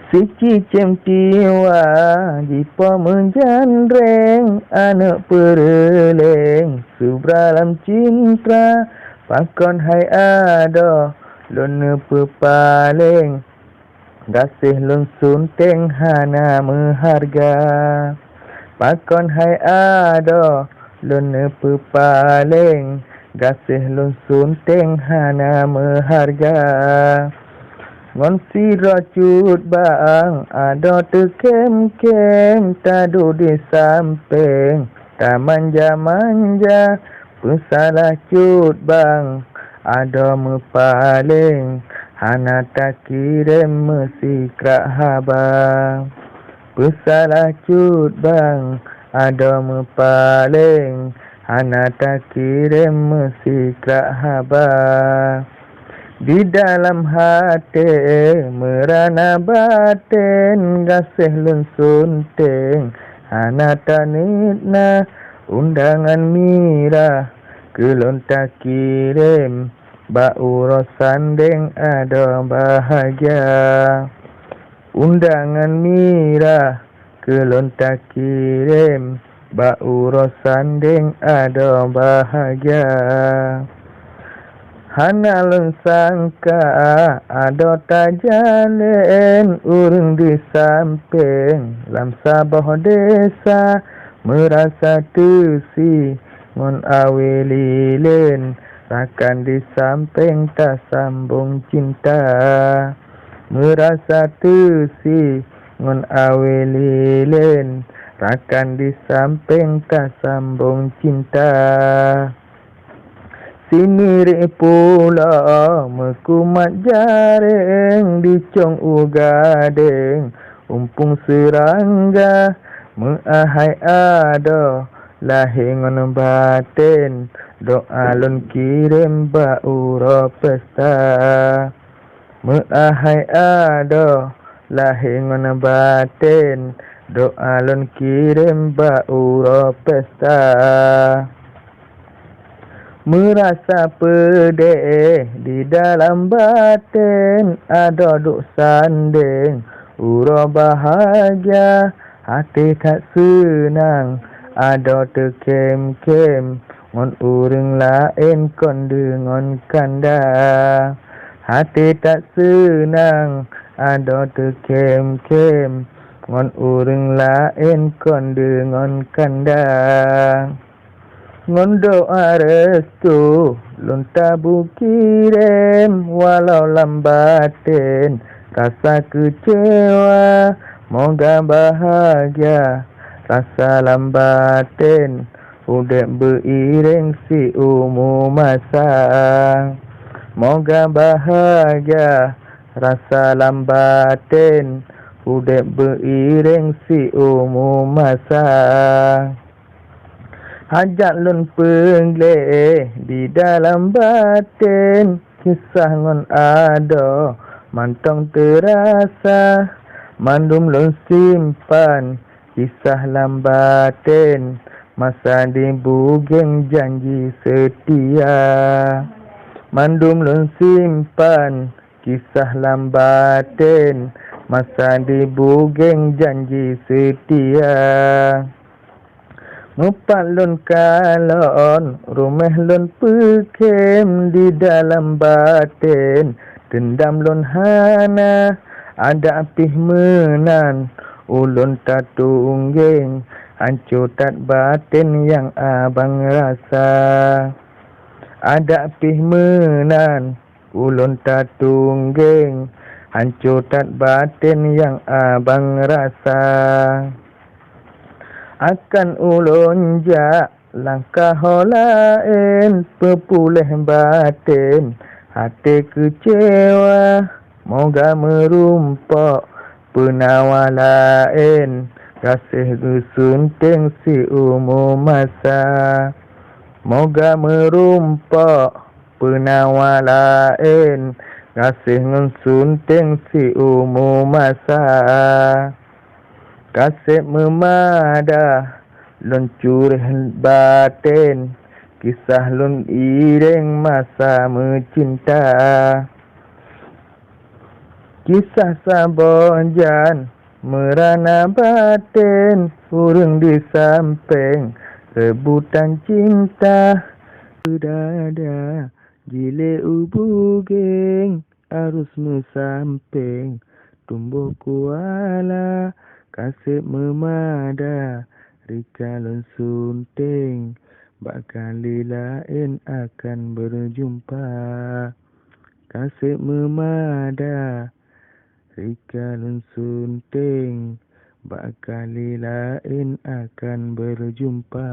Siki cemtiwa jipo menjandreng anak pereleng subralam cinta pakon hai ado lon pepaleng gasih lon sunteng hana meharga pakon hai ado lon pepaleng gasih lon sunteng hana meharga ngon sira cut bang ado tekem-kem tadu di samping ta manja-manja pesalah cut bang ado mepaling hana tak kirim mesikrak habang pesalah cut bang ado mepaling hana tak kirim mesikrak habang di dalam hati merana batin gasih lun sunting hana tanitna undangan mira kelon tak kirim bauros sanding ada bahagia undangan mira kelon tak kirim bauros sanding ada bahagia hana lun sangka ado tajalin urung di samping lam sabah desa merasa tusi ngon awe lilin rakan di samping tak sambung cinta merasa tusi ngon awe lilin rakan di samping tak sambung cinta siniri pula mekumat jaring di cong ugading umpung serangga meahai ado lahingon batin doa lon kirim bauro pesta meahai ado lahingon batin doa lon kirim bauro pesta merasa pedih di dalam batin ada duk sanding uro bahagia hati tak senang ada tekem-kem ngon urang lain kon dengon kanda hati tak senang ada tekem-kem ngon urang lain kon dengon kanda ngon doa restu lun tabu kirim walau lambatin rasa kecewa moga bahagia rasa lambatin udek beiring si umur masa moga bahagia rasa lambatin udek beiring si umur masa hajat lun pengleh di dalam batin kisah ngon ado mantong terasa mandum lun simpan kisah lambatin masa di bugeng janji setia mandum lun simpan kisah lambatin masa di bugeng janji setia ngupat lun kalon rumah lun pekem di dalam batin dendam lun hana ada apih menan ulun tak tungging hancur tak batin yang abang rasa ada apih menan ulun tak tungging hancur tak batin yang abang rasa akan ulun jak langkah lain pepulih batin hati kecewa moga merumpak penawa lain kasih gesunting si umur masa moga merumpak penawa lain kasih ngesunting si umur masa kasih memadah lun curih batin kisah lun iring masa mencinta Kisah sabonjan merana batin, urang di samping rebutan cinta. Dada jile ubugeng arus mesamping, tumbuh kuala kasih memada, rikalun sunting bakali lain akan berjumpa. Kasih memada, rikalun sunting bakali lain akan berjumpa.